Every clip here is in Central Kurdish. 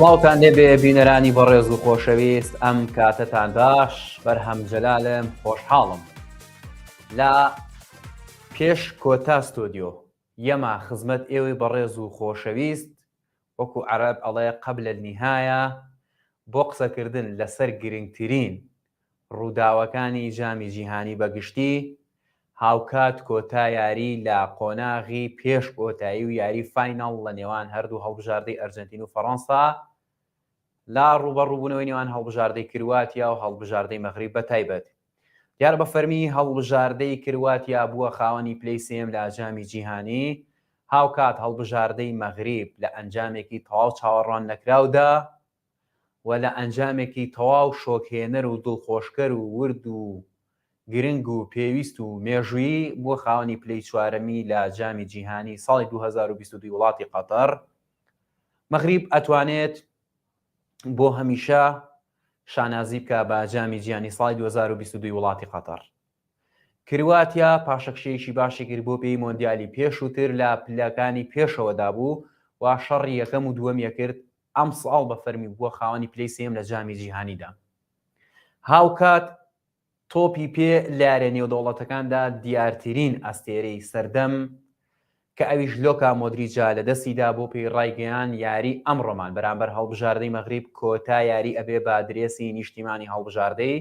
سڵاوتان لێبێ بینەرانی بەڕێز و خۆشەویست ئەم کاتتان باش بەرهەم جەلالم خۆشحاڵم لە پێش کۆتا ستۆدیۆ یەما خزمەت ئێوەی بەڕێز و خۆشەویست وەکو عەرەب ئەڵێ قەبلە النیهایە بۆ قسەکردن لەسەر گرنگترین ڕووداوەکانی جامی جیهانی بەگشتی هاوکات کۆتا یاری لە قۆناغی پێش کۆتایی و یاری فایناڵ لە نێوان هەردوو هەڵبژاردەی ئەرجەنتین و فەڕەنسا لا ڕوبەڕووبوونەوەی نێوان هەڵبژاردەی کرواتیا و هەڵبژاردەی مەغریب بەتایبەت دیار بە فەرمی هەڵبژاردەی کرواتیا بووە خاوەنی پلەی سێم لە ئەنجامی جیهانی هاوکات هەڵبژاردەی مەغریب لە ئەنجامێکی تەواو چاوەڕوان نەکراودا و لە ئەنجامێکی تەواو شۆکهێنەر و دڵخۆشکەر و ورد و گرنگ و پێویست و مێژووی بۆ خاوەنی پلەی چوارەمی لە جامی جیهانی ساڵی 2022 وڵاتی قەتەر مەغریب ئەتوانێت بۆ هەمیشە شانازی بکە بە جامی جیهانی ساڵی 2022 وڵاتی قەتەر کرواتیا پاشەکشەیەکی باشی کرد بۆ پێی مۆندیالی پێشووتر لە پلەکانی پێشەوەدا بوو و شەڕی یەکەم و دووەمیە کرد ئەم ساڵ بە فەرمی بووە خاوەنی پلەی سێم لە جامی جیهانیدا هاوکات تۆپی پێ لارە نێودەوڵەتەکاندا دیارترین ئەستێرەی سەردەم کە ئەویش لۆکا مۆدریجا لە دەستیدا بۆ پێی ڕایگەیان یاری ئەمڕۆمان بەرامبەر هەڵبژاردەی مەغریب کۆتا یاری ئەبێ با درێسی نیشتیمانی هەڵبژاردەی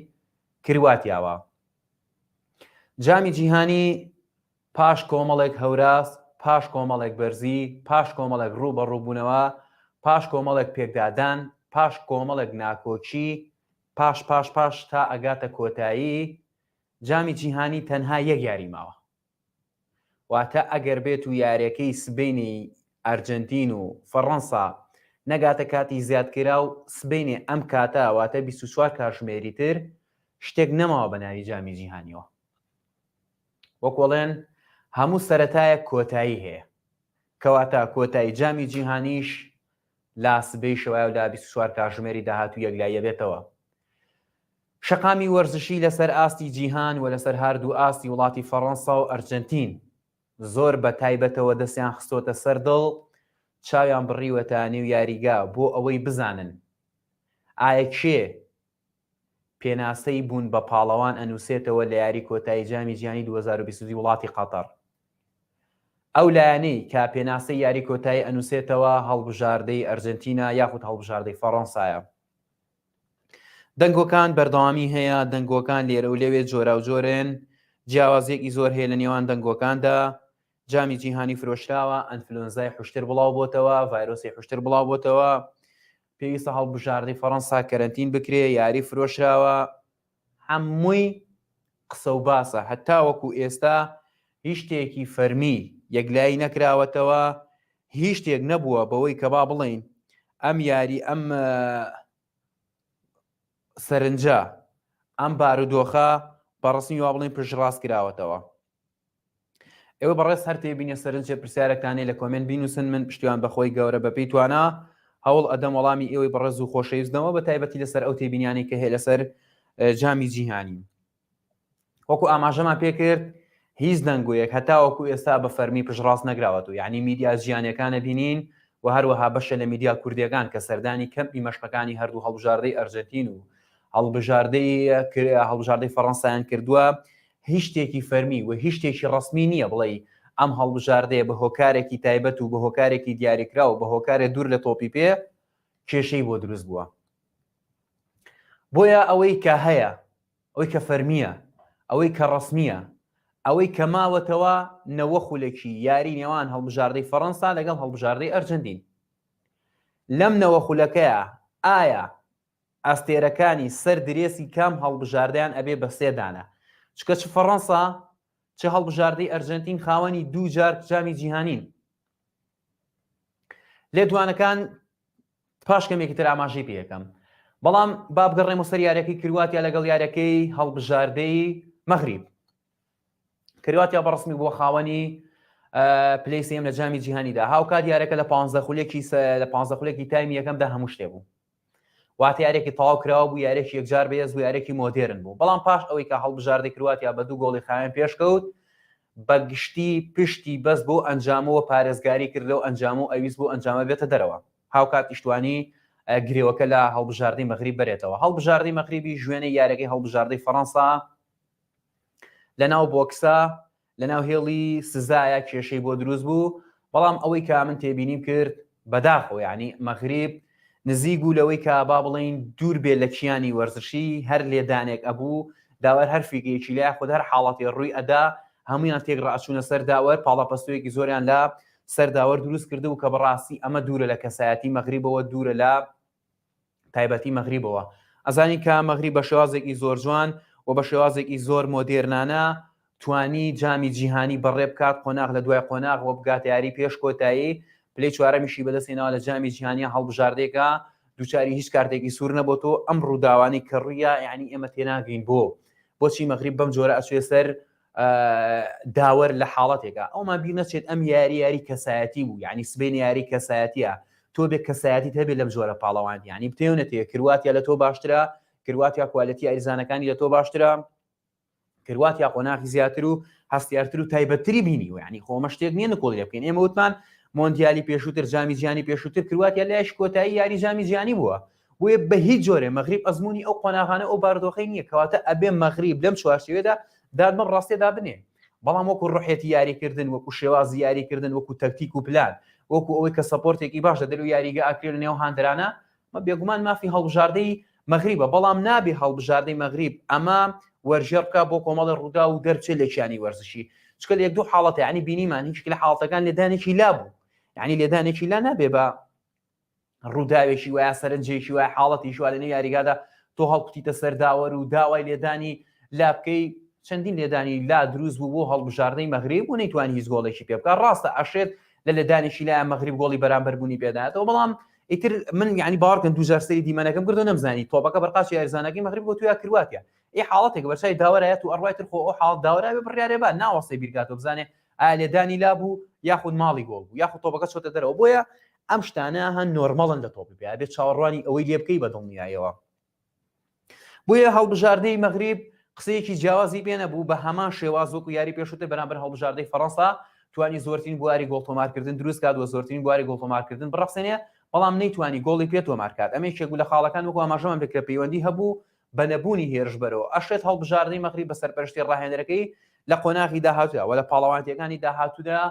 کرواتیاوە جامی جیهانی پاش کۆمەڵێک هەوراس پاش کۆمەڵێک بەرزی پاش کۆمەڵێک ڕووبەڕووبوونەوە پاش کۆمەڵێک پێکدادان پاش کۆمەڵێک ناکۆچی پاش تا ئەگاتە کۆتایی جامی جیهانی تەنها یەک یاری ماوە واتە ئەگەر بێت و یاریەکەی سبەینی ئەرجەنتین و فەڕەنسا نەگاتە کاتی زیادکرا و سبەینێ ئەم کاتە واتە 24 کاتژمێری تر شتێک نەماوە بە ناوی جامی جیهانیەوە وەکوڵێن هەموو سەرەتایە کۆتایی هەیە کەواتە کۆتایی جامی جیهانیش لا سبەی شەوایە و لا 24 کاتژمێری داهاتوو یەکلایە بێتەوە شەقامی وەرزشی لەسەر ئاستی جیهان و لەسەر هەردوو ئاستی وڵاتی فەڕەنسا و ئەرجەنتین زۆر بە تایبەتەوە دەستیان خستۆتە سەر دڵ چاویان بڕیوەتە نێو یاریگا بۆ ئەوەی بزانن ئایا کێ پێناسەی بوون بە پاڵەوان ئەنووسێتەوە لە یاری کۆتایی جامی جیهانی 2022 وڵاتی قەتەر ئەو لایەنەی کا پێناسەی یاری کۆتایی ئەنووسێتەوە هەڵبژاردەی ئەرجەنتینە یاخود هەڵبژاردەی فەڕەنسایە دەنگۆکان بەردەوامی هەیە دەنگۆکان لێرە و لەوێ جۆرا و جۆرێن جیاوازیەکی زۆر هەیە لە نێوان دەنگۆکاندا جامی جیهانی فرۆشراوە ئەنفلۆنزای حوشتر بڵاو بۆتەوە ڤایرۆسی حوشتر بڵاو بۆتەوە پێویستە هەڵبژاردەی فەڕەنسا کەرەنتین بکرێ یاری فرۆشراوە هەمووی قسە و باسە هەتا وەکو ئێستا هیچ شتێکی فەرمی یەکلایی نەکراوەتەوە هیچ شتێک نەبووە بەوەی کە با بڵێن ئەم یاری ئەم سەرنجە ئەم بارودۆخە بەڕسمی وا بڵێن پشتڕاست کراوەتەوە ئێوە بەڕێز هەر تێبینە سەرنجە پرسیارەکانی لە کۆمنت بینوسن من پشتیوان بەخۆی گەورە بەپێی توانە هەوڵ ئەدەم وەڵامی ئێوەی بەڕێز و خۆشەویستنەوە بە تایبەتی لەسەر ئەو تێبینیانی کە هەیە لەسەر جامی جیهانی وەکو ئاماژەمان پێکرد هیچ دەنگویەک هەتا وەکو ئێستا بە فەرمی پشتڕاست نەگراوەت و یعنی میدیا ژیانەکانە بینین و هەروەها بەشە لە میدیا کوردیەکان کە سەردانی کەمپی مەشقەکانی هەردوو هەڵبژاردەی ئەرجەنتین و هەڵبژاردەی فەڕەنسایان کردووە هیچ شتێکی فەرمی و هیچ شتێکی ڕسمی نییە بڵێ ئەم هەڵبژاردەیە بە هۆکارێکی تایبەت و بە هۆکارێکی دیاریکرا و بە هۆکارێک دوور لە تۆپی پێ کێشەی بۆ دروست بووە بۆیە ئەوەی کە هەیە ئەوەی کە فەرمیە ئەوەی کە ڕسمیە ئەوەی کە ماوەتەوە نەوەخولێکی یاری نێوان هەڵبژاردەی فەڕەنسا لەگەڵ هەڵبژاردەی ئەرجەنتین لەم نەوەخولەکەیە ئایا ئەستێرەکانی سەر درێسی کام هەڵبژاردەیان ئەبێ بە سێدانە چکە چ فەڕەنسا چ هەڵبژاردەی ئەرجەنتین خاوەنی دوو جار جامی جیهانین لێدوانەکان پاش کەمێکی تر ئاماژەی پێیەکەم بەڵام با بگەڕێمە سەر یاریەکەی کرواتیا لەگەڵ یاریەکەی هەڵبژاردەی مەغریب کرواتیا بەڕسمی بۆ خاوەنی پلەی سێم لە جامی جیهانیدا هاوکات یاریەکە لە 15 خولێکی تایمی یەکەمدا هەموو شتێ بوو واتە یارێکی تەواو کراوە بوو یارێکی یەکجار بەهێز بوو یارێکی مۆدێرن بوو بەڵام پاش ئەوەی کە هەڵبژاردەی کرواتیا بە 2 گۆڵی خاوێن پێشکەوت بە گشتی پشتی بەس بۆ ئەنجامەوە پارێزگاری کردەوە ئەنجام و ئەویست بۆ ئەنجامە بێتە دەرەوە هاوکات ئیشتوانی گرێوەکە لە هەڵبژاردەی مەغریب بەرێتەوە. هەڵبژاردەی مەغریبی ژوێنەی یاریەکەی هەڵبژاردەی فەڕەنسا لەناو بۆکسە لەناو هێڵی سزایە کێشەی بۆ دروست بوو، بەڵام ئەوەی کە من تێبینیم کرد بەداخەوە، یعنی مەغریب نزیک بوو لەوەی کە با بڵێن دوور بێت لە کیانی وەرزشی، هەر لێدانێک ئەبوو داوەر هەر فیگەیەکی لای خود هەر حاڵەتی ڕووی ئەدا هەمویان تێکڕاچوونە سەر داوەر، پاڵەپەستویەکی زۆریان لە سەر داوەر دروست کرده و کە بەڕاستی ئەمە دوورە لە کەسایەتی مەغریبەوە، دوورە لە تایبەتی مەغریبەوە. ئەزانی کە مەغریب بە شێوازێکی زۆر جوان و بە شێوازێکی زۆر مۆدێرنانە توانی جامی جیهانی بەڕێ بکات، قۆناغ لە دوای قۆناغ و بگات یاری پێش کۆتایی پلەی چوارەمیشی بەدەستێنەوە لە جامی جیهانیە هەڵبژاردێکە دووچاری هیچ کارتێکی سوور نەبووەوە. ئەم ڕووداوانی کە ڕوویە یعنی ئێمە تێناگەین بۆچی مەغریب بەم جۆرە ئەچێ سەر داوەر لە حاڵەتێکە. ئەومان بیر نەچێت ئەم یاری کەسایەتی بوو، یعنی سبەی یاری کەسایەتیە، تۆ بێ کەسایەتیت هەبێت لەم جۆرە پاڵەوان، یعنی بتێونەتێ کرواتیا لە تۆ باشترە، کرواتیا کوالەتی ئەریزانەکانی لە تۆ باشترە، کرواتیا قۆناغی زیاتر و هەستیارتر و تایبەتتری بینی و یعنی خۆمە شتێک نییە نکۆڵی بکەین. ئێمە وتمان مۆندیالی پێشووتر جامی جیهانی پێشووتر کرواتیا لایش کۆتایی یاری جامی جیهانی بووە، بۆیە بە هیچ جۆرێ مەغریب ئەزمموی ئەو قۆناغانە ئەو باردۆخەی نییە، کەواتە ئەبێ مەغریب لەم چوارچێوێدا دادمە ڕاستێدا بنێ، بەڵام وەکو ڕوحێتی یاریکردن، وەکو شێوازی یاریکردن، وەکو تەکتیک و پلان، وەکو ئەوەی کە سەپۆرتێکی باش دەدەر و یاریگە ئاکرێت لە نێو هاندرانە، مە بێگومان مافی هەڵبژاردەی مەغریبە، بەڵام نابێ هەڵبژاردەی مەغریب ئەمە وەرژێ بکە بۆ کۆمەڵی ڕوودا و دەرچێت لە کیانی وەرزشی. چکە لە یەک دوو حاڵەتە ینی بینیمان هیچ لە حاڵەتەکان لێدانێکی لا بوو، یعنی لێدانێکی لا نابێ بە ڕووداوێکی وایە سەرنجێکی وایە حاڵەتیش وا لە نێو یاریگادا تۆ هەڵکوتیتە سەر داوەر و داوای لێدانی لا بکەی. چەندین لێدانی لا دروست بوو بۆ هەڵبژاردەی مەغریب و نەیتوانی هیچ گۆڵێکی پێ بکات. ڕاستە ئەشێت لە لێدانێکی لای مەغریب گۆڵی بەرامبەربوونی پێداتەوە، بەڵام ئیتر من یعنی باوەڕکەن دوو جار سەری دیمەنەکەم کردو نەمزانی تۆپەکە بەرقاچی یاریزانەکەی مەغریب بۆ تویا کرواتیا ئێ حاڵەتێک بەرچای داوەرایەت و ئەڕوای تر خۆ ئەو حاڵ داوەرا بێ بڕیارێ با ناوەستەی بیرکاتەوە بزانێ ئایا لێدانی لا بوو یاخود ماڵی گۆڵ بوو یاخود تۆپەکە چۆتە دەرەوە. بۆیە ئەم شتانە هەن نۆرمەڵن لە تۆپی پێ بێت چاوەڕوانی ئەوەی لێ بکەی بەدڵنیایەوە. بۆیە هەڵبژاردەی مەغریب قسەیەکی جیاوازی پێ نەبوو، بە هەمان شێواز وەکو یاری پێشووتر بەرامبەر هەڵبژاردەی فەڕەنسا توانی زۆرترین بواری گۆڵتۆمارکردن دروست کات و زۆرترین بواری گۆڵتۆمارکردن بڕەخسێنێ، بەڵام نەیتوانی گۆڵی پێ تۆمار کات. ئەمە یەکێک لە خاڵەکان وەکو ئاماژەمان پێکرا پەیوەندی هەبوو بە نەبوونی هێرش بەرەوە. ئەشێت هەڵبژاردەی مەغریب بە سەرپەرشتی ڕاهێنەرەکەی لە قۆناغی داهاتوودا و لە پاڵەوانتیەکانی داهاتوودا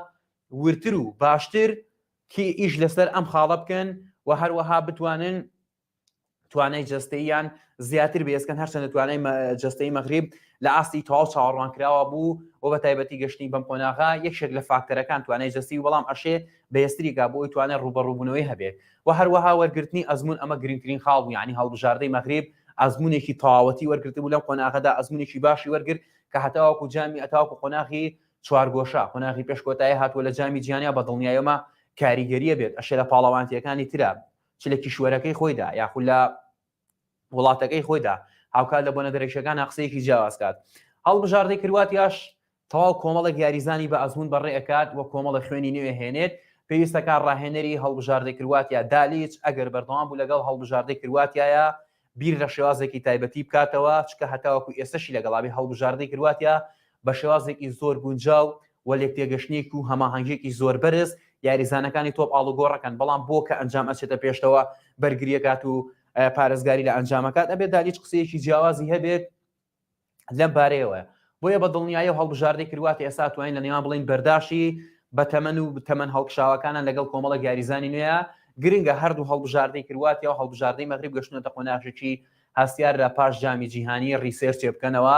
ورتر و باشتر کی ئیش لەسەر ئەم خاڵە بکەن و هەروەها بتوانن توانای جەستەییان زیاتر بێسکەن، هەرچەندە توانای جەستەی مەغریب لە ئاستی تەواو چاوەڕوان کراوە بوو و بە تایبەتی گەشتنی بەم قۆناغا یەکێک لە فاکتەرەکان توانای جەستی، بەڵام ئەشێ بەهێستریگا بۆی توانای ڕوبەڕووبوونەوەی هەبێت و هەروەها وەرگرتنی ئەزمون ئەمە گرنگترین خاڵ بوو، یعنی هەڵبژاردەی مەغریب ئەزمونێکی تەواوەتی وەرگرت بوو لەم قۆناغەدا، ئەزمونێکی باشی وەرگرت کە هەتاوەکو جامی ئەتاوەکو قۆناغی چوارگۆشە قۆناغی پێشکۆتایی هاتووە لە جامی جیهانیا بە دڵنیاییەوە کاریگەریە بێت. ئەشێ لە پاڵەوانتیەکانی ترە چ لە کیشوەرەکەی خۆیدا یاخود لە وڵاتەکەی خۆیدا هاوکات لە بۆنە دەرەشەکان قسەیەکی جیاواز کات. هەڵبژاردەی کرواتیاش تەواو کۆمەڵێک یاریزانی بە ئەزمون بەڕێ ئەکات و کۆمەڵە خوێنی نوێ هێنێت. پێویستەکان ڕاهێنەری هەڵبژاردەی کرواتیا دالیچ ئەگەر بەردەوام بوو لەگەڵ هەڵبژاردەی کرواتیایە بیر لە شێوازێکی تایبەتی بکاتەوە، چکە هەتاوەکو ئێستاشی لەگەڵابی هەڵبژاردەی کرواتیا بە شێوازێکی زۆر گونجاو و لێک تێگەشتنێک و هەماهەنگێکی زۆر بەرز یاریزانەکانی تۆپ ئاڵوگۆڕەکەن، بەڵام بۆ کە ئەنجام ئەچێتە پێشتەوە بەرگریەکات و پارێزگاری لە ئەنجامەکات ئەبێت دالیچ قسەیەکی جیاوازی هەبێت لەم بارەیەوە. بۆیە بە دڵنیایە و هەڵبژاردەی کرواتیا ئێستا توانین لە نێوان بڵین بەرداشی بە تەمەن و تەمەن هەڵکشاوەکانان لەگەڵ کۆمەڵە یاریزانی نوێیە. گرنگە هەردوو هەڵبژاردەی کرواتیا و هەڵبژاردەی مەغریب گەشتنەوە قۆناغێکی هەستیار لە پاش جامی جیهانی ڕیسێرچێ بکەنەوە،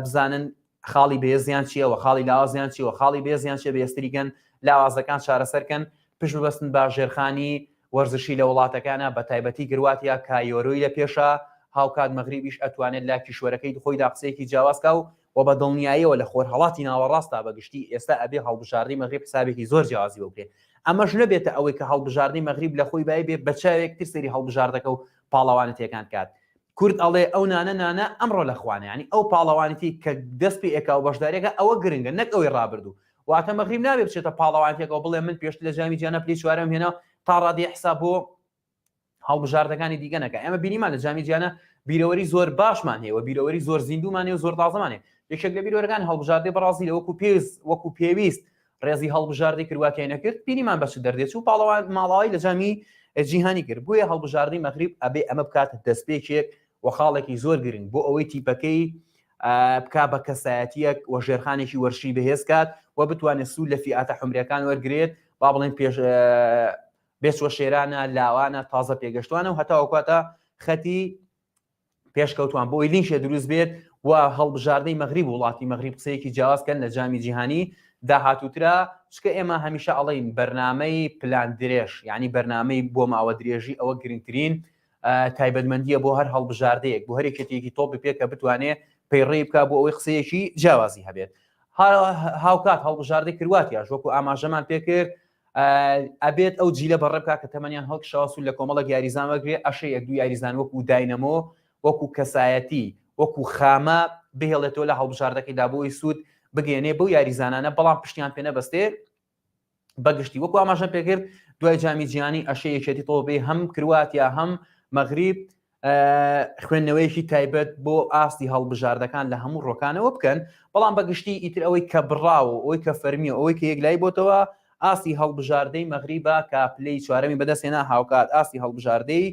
بزانن خاڵی بێزیان چیەوە، خاڵی لاوازیان چیەوە، خاڵی بێزیان چێ بێستریگەن لاوازەکان چارەسەرکەن، پشت ببەستن بە ژێرخانی وەرزشی لە وڵاتەکانە بە تایبەتی کرواتیا کایۆرۆی لە پێشە هاوکات مەغریبیش ئەتوانێت لا کیشوەرەکەی خۆیدا قسەیەکی جیاوازکە و بە دڵنیاییەوە لە خۆر هەڵاتی ناوەڕاستە بەگشتی ئێستا ئەبێ هەڵبژاردەی مەغریب حسابێکی زۆر جیاوازی بکرێت. ئەمەش نەبێتە ئەوەی کە هەڵبژاردەی مەغریب لە خۆی بای بێ بە چاوێک تر سەری هەڵبژاردەکە و پاڵەوانەتیەکان کات. کورد ئەڵێ ئەو نانە ئەمڕۆ لە خوانە، ینی ئەو پاڵەوانەتی کە دەست پێ ئێکا و بەشدارێکە ئەوە گرنگە نەک ئەوەی ڕابردوو. واتە مەغریب نابێت بچێتە پاڵەوانەتێکەوە بڵێ من پێشتر لە جامی جیهانە پلەی چوارەم هێنا تا ڕادی حساب بۆ هەڵبژاردەکانی دیگە نەکە. ئێمە بینیمان لە جامی جیهانە بیرەوەری زۆر باشمان هەیە و بیرەوەری زۆر زیندومان هەیە و زۆر تازەمان هەیە. یەکێک لە بیرەوەرەکان هەڵبژاردەی بەڕازی لە وەکو پێویست ڕێزی هەڵبژاردەی کرواتیا نەکرد، بینیمان بەچ دەردێت و پاڵەوان ماڵاوی لە جامی جیهانی کرد. بۆیە هەڵبژاردننی مەغریب ئەبێ ئەمە بکاتە دەستپێکێک و خاڵێکی زۆر گرنگ بۆ ئەوەی تیپەکەی بکا بە کەسایەتیەک و ژێرخانێکی وەرشی بەهێزکات و بتوانێت سوود لە فیئاتە حمرەکان وەرگێت با بڵێن بێچوە شێرانە لاوانە تازە پێگەشتوانە و هەتاوەکاتە خەتی پێشکەوتوان بۆ ئیلینشێ دروست بێت و هەڵبژاردننی مەغریب وڵاتی مەغریب قسەیەکی جیاوازکەن لە جامی جیهانی داهاتووترا چکە ئێمە هەمیشە ئەڵین بەرنامەی پلان درێژ یعنی بەرنامەی بۆ ماوە درێژی ئەوە گرنگترین تایبەتمەندیە بۆ هەر هەڵبژاردەیەک بۆ هەرێکێتێکی تۆپی پێکە بتوانێت پەیڕێ بکە بۆ ئەوەی قسەیەکی جیاوازی هەبێت هاوکات هەڵبژاردەی کرواتیاش وەکو ئاماژەمان پێکرد ئەبێت ئەو جیلە بەڕێ بکات کە تەمەنیان هەڵکشاسوول لە کۆمەڵک یاریزان وەگرێ ئەشە یەک دوو یاریزان وەکو داینەمۆ وەکو کەسایەتی وەکو خامە بهێڵێتەوە لە هەڵبژاردەکەیدا بۆی سوود بگەێنێ بەو یاریزانانە بەڵام پشتیان پێ نەبەستێ بەگشتی وەکو ئاماژە پێکرد دوای جامی جیهانی ئەشەیەکێتی تۆبێ هەم کرواتیا هەم مەغریب خوێندنەوەیەکی تایبەت بۆ ئاستی هەڵبژاردەکان لە هەموو ڕۆکانەوە بکەن بەڵام بەگشتی ئیتر ئەوەی کە بڕاو ئەوەی کە فەرمیە ئەوەی کە یەکلای بۆتەوە ئاستی هەڵبژاردەی مەغریبە کاپلەی چوارەمی بەدەستێنا هاوکات ئاستی هەڵبژاردەی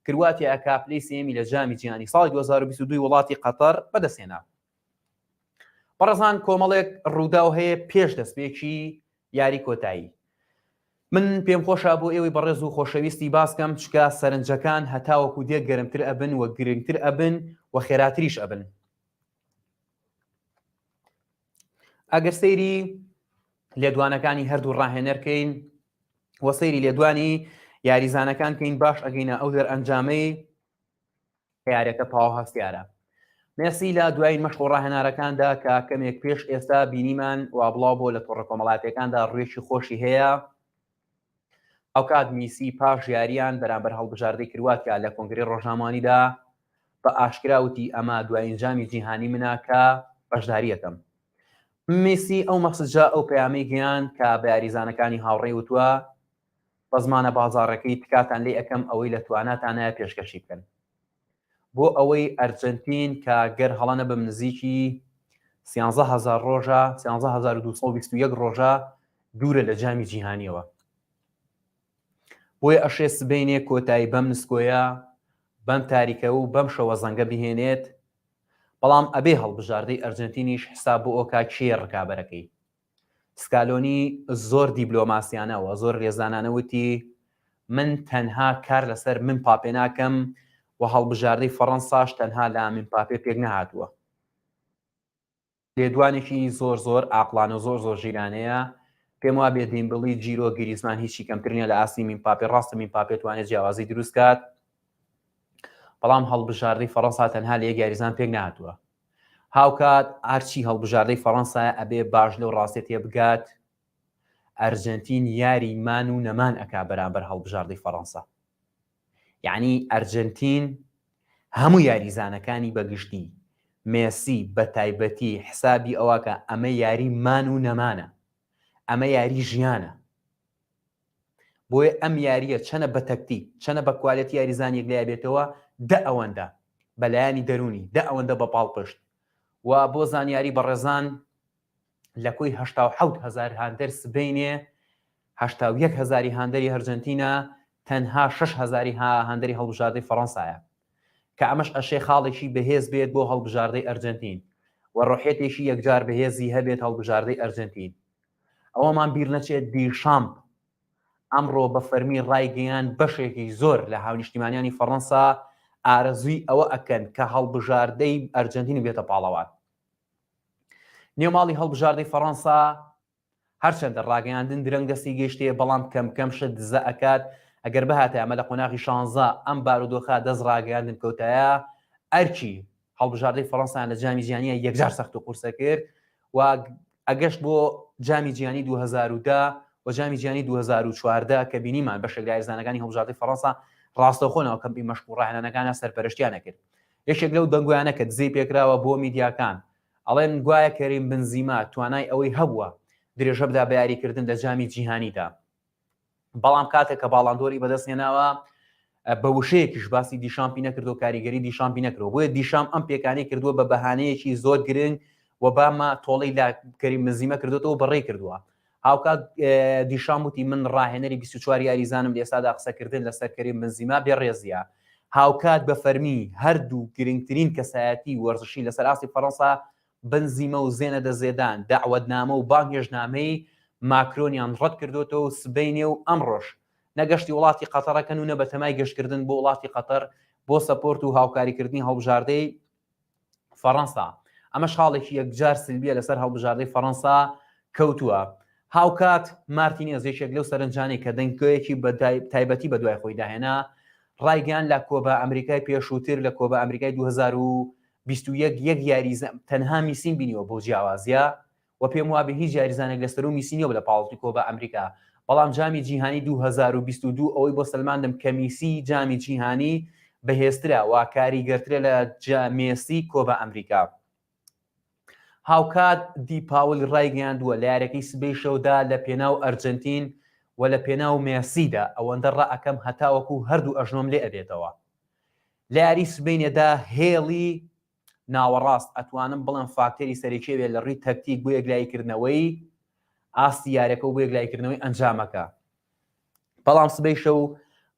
کرواتیا کاپلەی سێمی لە جامی جیهانی ساڵی 2022 وڵاتی قەتەر بەدەستێنا. بەڕێزان کۆمەڵێک ڕووداو هەیە پێش دەستپێکی یاری کۆتایی. من پێم خۆشە بۆ ئێوەی بەڕێز و خۆشەویستی باسکەم چکە سەرنجەکان هەتاوەکو دێک گەرمتر ئەبن و گرنگتر ئەبن و خێراتریش ئەبن. ئەگەر سەیری لێدوانەکانی هەردوو ڕاهێنەرکەین وە سەیری لێدوانی یاریزانەکان کەین باش ئەگەینە ئەو دەرئەنجامەی یاریەکە پاو هەستیارە. مێسی لە دوای مەشق و ڕاهێنارەکاندا کە کەمێک پێش ئێستا بینیمان وابڵاو بۆ لە تۆڕە کۆمەڵاتەکاندا ڕوێکی خۆشی هەیە ئەو کات میسی پاش یاریان بەرامبەر هەڵبژاردەی کرواتیا لە کۆنگرەی ڕۆژنامەوانیدا بە ئاشکراوتی ئەمە دوای ئەنجامی جیهانی منە کە بەشداریەکەم. میسی ئەو مەسجە ئەو پەیامەی گەیاند کە بە یاریزانەکانی هاوڕێی وتووە بە زمانە بازاڕەکەی تکاتان لێ ئەەکەم ئەوەی لە تواناتانە پێشکەشی بکەن بۆ ئەوەی ئەرجنتین کە گەر هەڵەنە بە نزیکی 13000 ڕۆژە 13221 ڕۆژە دوورە لە جامی جیهانیەوە. بۆیە ئەشێ سبەینێ کۆتایی بەم نسکۆیە بەم تاریکە و بەم شەوە زەنگە بهێنێت بەڵام ئەبێ هەڵبژاردەی ئەرجنتینیش حساب بۆ ئۆکا کێ ڕکابەرەکەی. سکالۆنی زۆر دیبلۆماسیانەوە زۆر ڕێزانانەوتی من تەنها کار لەسەر من پاپێ ناکەم و هەڵبژاردەی فەڕەنساش تەنها لە من پاپێ پێک نەهاتووە. لێدوانێکی زۆر زۆر ئاقلانە و زۆر زۆر ژیرانەیە پێم وا بێ دێمبڵی جیرۆ گریزمان هیچی کەمترینە لە ئاسی من پاپێ ڕاستە من پاپێ توانێت جیاوازی دروست کات بەڵام هەڵبژاردەی فەڕەنسا تەنها لە یەک یاریزان پێک نهاتووە. هاوکات ئارچی هەڵبژاردەی فەڕەنسا ئەبێ باش لەو ڕاستێتێ بگات ئەرجنتین یاری مان و نەمان ئەکا بەرامبەر هەڵبژاردەی فەڕەنسا. یعنی ئەرجنتین هەموو یاریزانەکانی بەگشتی مێسی بە تایبەتی حسابی ئەوەکە ئەمە یاری مان و نەمانە ئەمە یاری ژیانە بۆیە ئەم یاریە چەنە بە تەکتی چەنە بە کوالەتی یاریزانێک لای بێتەوە دە ئەوەندە بەلایانی دەرونی دە ئەوەندە بە پاڵپشت و بۆ زانیاری بەڕێزان لە کۆی 1970,000 هاندەر سبەینێ 1970,000 هاندەری ئەرجنتینە تەنها 6,000 هاندەری هەڵبژاردەی فەڕەنسایە کە ئەمەش ئەشێ خاڵێکی بەهێز بێت بۆ هەڵبژاردەی ئەرجنتین و ڕۆحێتێکی یەکجار بەهێزی هەبێت هەڵبژاردەی ئەرجنتین. ئەوەمان بیر نەچێت دیشامپ ئەمڕۆ بە فەرمی ڕایگەیان بەشێکی زۆر لە هاونیشتیمانیانی فەڕەنسا ئارەزووی ئەوە ئەکەن کە هەڵبژاردەی ئەرجنتین بێتە پاڵەوان. نێوماڵی هەڵبژاردەی فەڕەنسا هەرچەندە ڕاگەیاندن درەنگ دەستی گەیشتێ بەڵام کەم کەم شت دزە ئەکات ئەگەر بەهاتە ئەمە لە قۆناغی 16 ئەم بارودۆخە دەست ڕاگەیاندن کەوتایە ئەرکی هەڵبژاردەی فەڕەنسایان لە جامی جیهانیە یەکجار سەخت و قورسە کرد و ئەگەشت بۆ جامی جیهانی 2010 و جامی جیهانی 2014 کە بینیمان بەشێک لە یاریزانەکانی هەڵبژاردەی فەڕەنسا ڕاستەوخۆنەوە کەمپی مەشق و ڕاهێنانەکانە سەرپەرشتیانە کرد. یەکێک لەو دەنگویانە کە دزەی پێکراوە بۆ میدیاکان ئەڵێن گوایە کەریم بنزیما توانای ئەوەی هەبووە درێژە بدا بە یاریکردن لە جامی جیهانیدا بەڵام کاتێک کە باڵاندۆری بەدەستهێناوە بە وشەیەکیش باسی دیشامپی نەکردو و کاریگەری دیشامپی نەکردەوە بۆیە دیشام ئەم پێکانەی کردووە بە بەهانەیەکی زۆر گرنگ و بامە تۆڵەی لا کەریم بنزیمە کردوێتەوە بەڕێ کردووە. هاوکات دیشان وتی من ڕاهێنەری 24 یاریزانم لە ئێستادا قسەکردن لەسەر کەریم بنزیما بێڕێزیە. هاوکات بە فەرمی هەردوو گرنگترین کەسایەتی وەرزشی لەسەر ئاستی فەڕەنسا بنزیمە و زێنە دەزێدان داعوەتنامە و بانگێژنامەی ماکرۆنیان ڕەت کردوتەوە و سبەینێ و ئەمڕۆژ نەگەشتی وڵاتی قەتەرەکەن و نە بە تەمای گەشتکردن بۆ وڵاتی قەتەر بۆ سەپۆرت و هاوکاریکردنی هەڵبژاردەی فەڕەنسا. ئەمەش خاڵێکی یەکجار سلبیە لەسەر هەڵبژاردەی فەڕەنسا کەوتووە. هاوکات مارتینێز یەکێک لەو سەرنجانەی کە دەنگۆیەکی تایبەتی بە دوای خۆی داهێنا ڕایگەیان لە کۆبە ئەمریکای پێشووتر لە کۆبە ئەمریکای 2021 یەک یاریزە تەنها میسین بینیوە بۆ جیاوازیە و پێم وابێ هیچ یاریزانێک لەسەر و میسینیەوە لە پاڵتی کۆبە ئەمریکا. بەڵام جامی جیهانی 2022 ئەوەی بۆ سلماندم کە میسی جامی جیهانی بەهێزترە و کاریگەرترە لە مێسی کۆبە ئەمریکا. هاوکات دیپاول ڕایگەیاندووە لە یارەکەی سبەی شەودا لە پێناو ئەرجنتین و لە پێناو مێسیدا ئەوەندە ڕائەکەم هەتاوەکو هەردوو ئەژنۆم لێ ئەبێتەوە. لە یاری سبەینێدا هێڵی ناوەڕاست ئەتوانم بڵێم فاکتەری سەرێکێوێت لە ڕووی تەکتیک بۆ یەکلایکردنەوەی ئاستی یارەکە و بۆ یەکلایکردنەوەی ئەنجامەکە. بەڵام سبەی شەو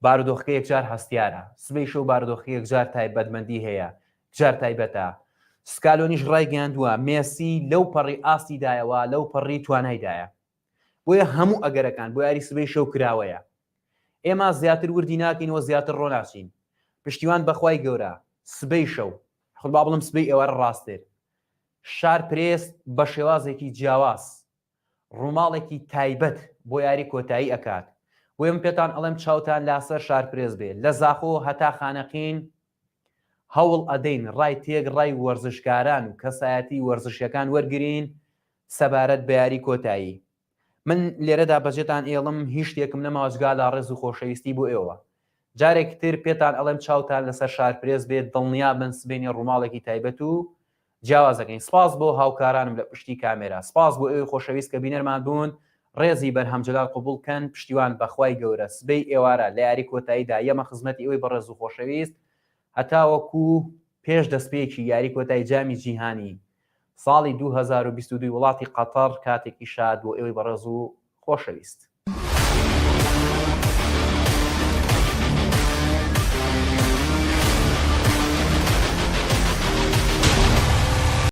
بارودۆخەکە یەکجار هەستیارە، سبەی شەو بارودۆخی یەکجار تایبەتمەندی هەیە، جار تایبەتە. سکالۆنیش ڕایگەیاندووە مێسی لەو پەڕی ئاستیدایەوە لەو پەڕی توانایدایە، بۆیە هەموو ئەگەرەکان بۆ یاری سبەی شەو کراوەیە. ئێمە زیاتر وردی ناکەینەوە زیاتر ڕۆناچین. پشتیوان بەخوای گەورە سبەی شەو خڵبا بڵم سبەی ئێوە ڕاستێر شار پرێس بە شێوازێکی جیاواز ڕووماڵێکی تایبەت بۆ یاری کۆتایی ئەکات. بۆیە من پێتان ئەڵێم چاوتان لاسەر شار پرێس بێ لە زاخۆ هەتا خانەقین هەوڵ ئەدەین ڕای تێک ڕای وەرزشکاران و کەسایەتی وەرزشیەکان وەرگرین سەبارەت بە یاری کۆتایی. من لێرەدا بەجێتان ئێڵم هیچ شتێکم نەماوەجگا لە ڕێز و خۆشەویستی بۆ ئێوە. جارێک تر پێتان ئەڵێم چاوتان لەسەر شار پرێس بێت دڵنیا بن سبەینی ڕووماڵێکی تایبەت و جیاوازەکەین. سپاس بۆ هاوکارانم لە پشتی کامێرا، سپاس بۆ ئێوەی خۆشەویست کە بینەرمان بوون. ڕێزی بەرهەمجلال قبولکەن، پشتیوان بەخوای گەورە سبەی ئێوارە لە یاری کۆتاییدا یەمە خزمەتی ئەوەی بەڕێز و خۆشەویست هەتاوەکو پێش دەستپێکی یاری کۆتایی جامی جیهانی ساڵی 2022 وڵاتی قەتەر کاتێکی شاد بۆ ئێوەی بەڕێز و خۆشەویست.